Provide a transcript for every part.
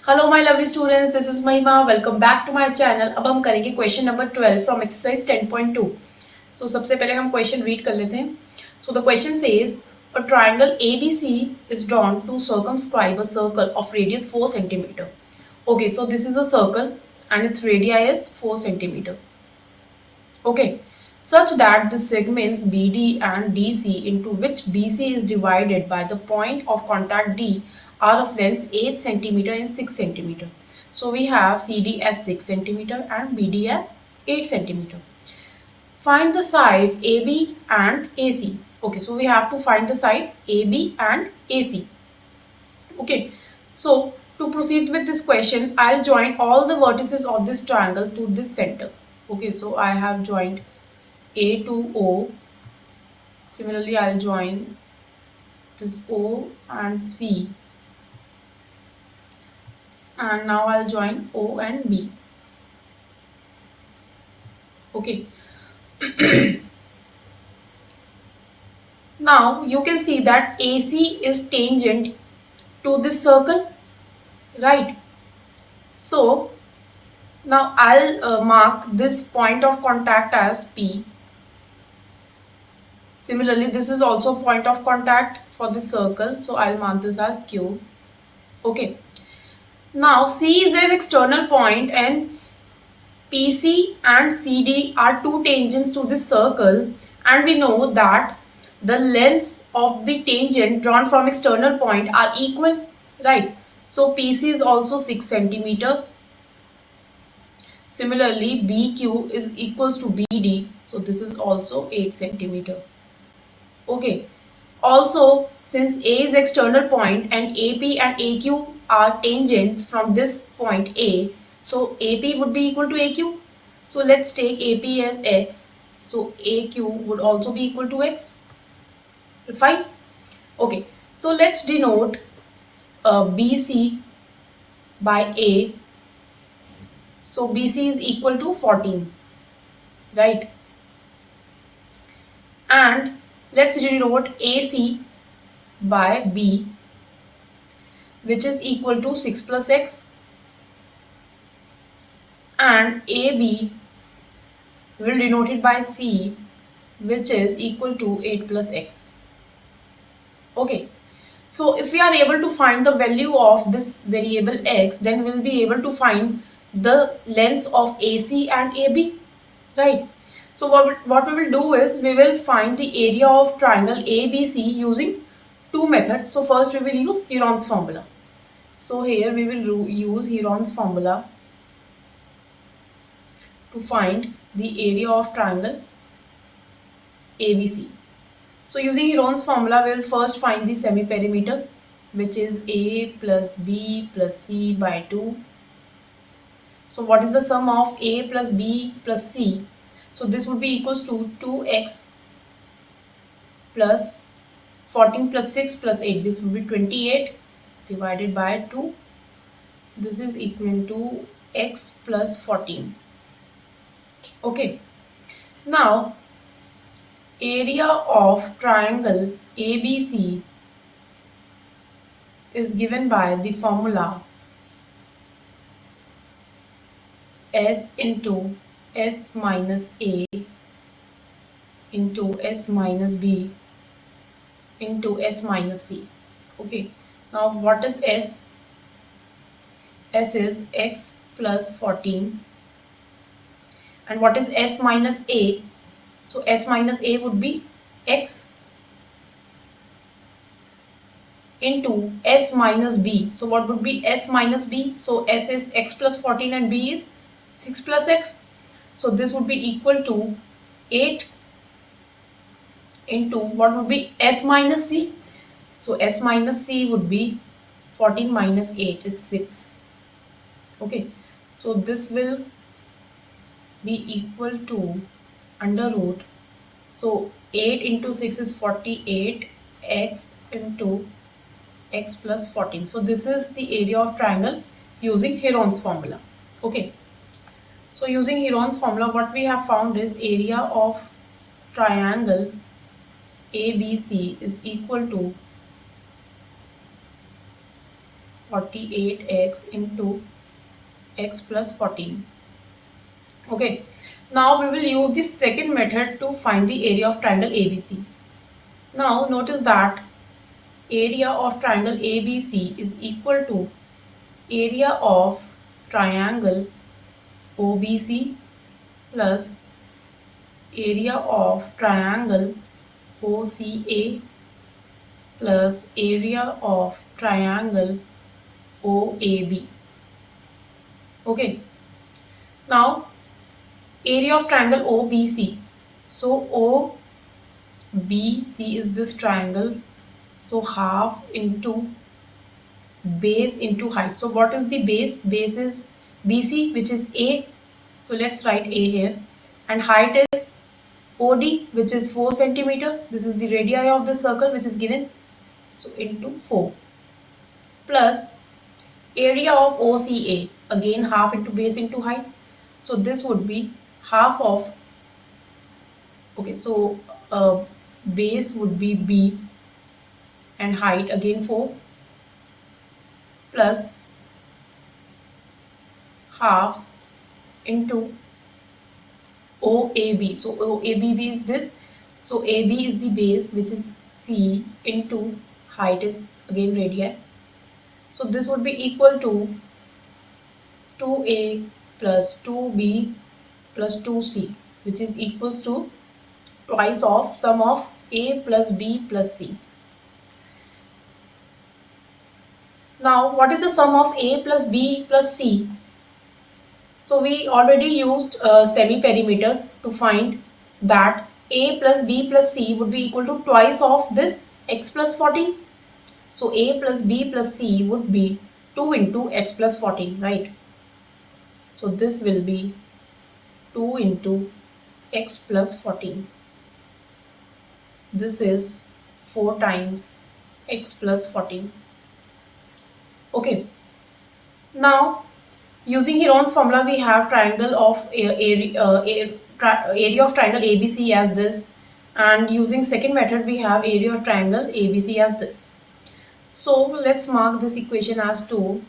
Hello my lovely students, this is Mahima. Welcome back to my channel. अब हम करेंगे question number 12 from exercise 10.2। सबसे पहले हम क्वेश्चन रीड कर लेते हैं। The question says a triangle ABC is drawn to circumscribe a circle of radius 4 centimeter. Okay, so this is a circle and its radii is 4 centimeter. Okay, such that the segments BD and DC into which BC is divided by the point of contact D are of length 8 centimeter and 6 centimeter. So we have CD as 6 centimeter and BD as 8 centimeter. Find the sides AB and AC. Okay, so we have to find the sides AB and AC. Okay, so to proceed with this question, I'll join all the vertices of this triangle to this center. Okay, so I have joined A to O. Similarly, I'll join this O and C, and now I'll join O and B. Okay. Now you can see that AC is tangent to this circle, right? So now I'll mark this point of contact as P. Similarly, this is also point of contact for the circle, so I'll mark this as Q. Okay. Now C is an external point and PC and CD are two tangents to this circle, and we know that the lengths of the tangent drawn from external point are equal, right? So PC is also 6 centimeter. Similarly, BQ is equals to BD, so this is also 8 centimeter. Okay. Also, since A is external point and AP and AQ are tangents from this point A, so AP would be equal to AQ. So let's take AP as X. So AQ would also be equal to X. Fine. Okay. So let's denote BC by A. So BC is equal to 14, right? And let's denote AC by B, which is equal to 6 plus X, and AB will denote it by C, which is equal to 8 plus X. Okay, so if we are able to find the value of this variable X, then we'll be able to find the lengths of AC and AB, right? So what we will do is we will find the area of triangle ABC using two methods. So first we will use Heron's formula. So here we will use Heron's formula to find the area of triangle ABC. So using Heron's formula, we will first find the semi-perimeter, which is A plus B plus C by 2. So what is the sum of A plus B plus C? So this would be equals to 2x plus 14 plus 6 plus 8. This would be 28 divided by 2. This is equal to x plus 14. Okay. Now, area of triangle ABC is given by the formula S into S minus A into S minus B into S minus C. Okay, now what is S? S is x plus 14. And what is S minus A? So S minus A would be x into S minus B. So what would be S minus B? So S is x plus 14 and B is 6 plus x. So this would be equal to 8 into what would be S minus C. So S minus C would be 14 minus 8 is 6. Okay. So this will be equal to under root. So 8 into 6 is 48 x into x plus 14. So this is the area of triangle using Heron's formula. Okay. So using Heron's formula, what we have found is area of triangle ABC is equal to 48x into x plus 14. Okay, now we will use the second method to find the area of triangle ABC. Now notice that area of triangle ABC is equal to area of triangle OBC plus area of triangle OCA plus area of triangle OAB. Okay, now area of triangle OBC. So OBC is this triangle. So half into base into height. So what is the base? Base is BC, which is A. So let's write A here. And height is OD, which is 4 centimeter. This is the radii of the circle, which is given. So into 4 plus area of OCA, again half into base into height. So this would be half of, okay, so base would be B and height again 4 plus half into OAB. So OAB is this. So AB is the base, which is C, into height is again radii. So this would be equal to 2A plus 2B plus 2C, which is equal to twice of sum of A plus B plus C. Now what is the sum of A plus B plus C? So we already used semi-perimeter to find that A plus B plus C would be equal to twice of this x plus 14. So A plus B plus C would be 2 into x plus 14, right? So this will be 2 into x plus 14. This is 4 times x plus 14. Okay. Now using Heron's formula, we have triangle of area of triangle ABC as this, and using second method we have area of triangle ABC as this. So let's mark this equation as 2.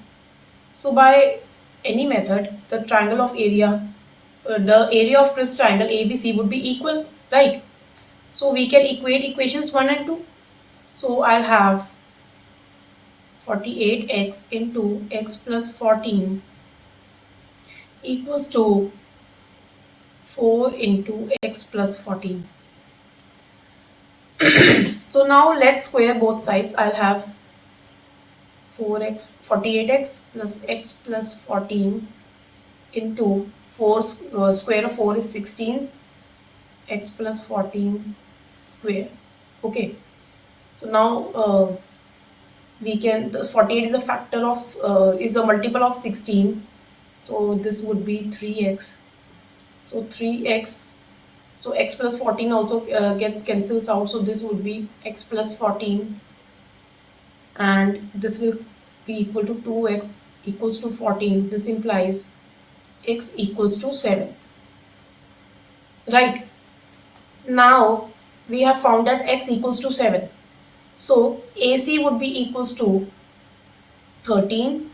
So by any method, the triangle of area, the area of this triangle ABC would be equal, right? So we can equate equations 1 and 2. So I'll have 48x into x plus 14 equals to 4 into x plus 14. So now let's square both sides. I'll have 48x plus x plus 14 into 4 square of 4 is 16, x plus 14 square. Okay, so now we can, the 48 is a factor of is a multiple of 16, so this would be 3x. So 3x, so x plus 14 also gets cancels out, so this would be x plus 14, and this will be equal to 2x equals to 14. This implies x equals to 7. Right, now we have found that x equals to 7. So AC would be equals to 13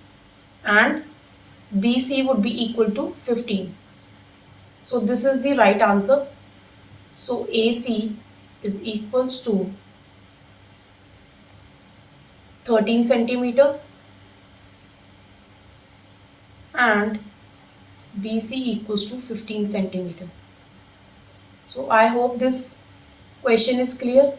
and BC would be equal to 15. So this is the right answer. So AC is equals to 13 centimeter and BC equals to 15 centimeter. So I hope this question is clear.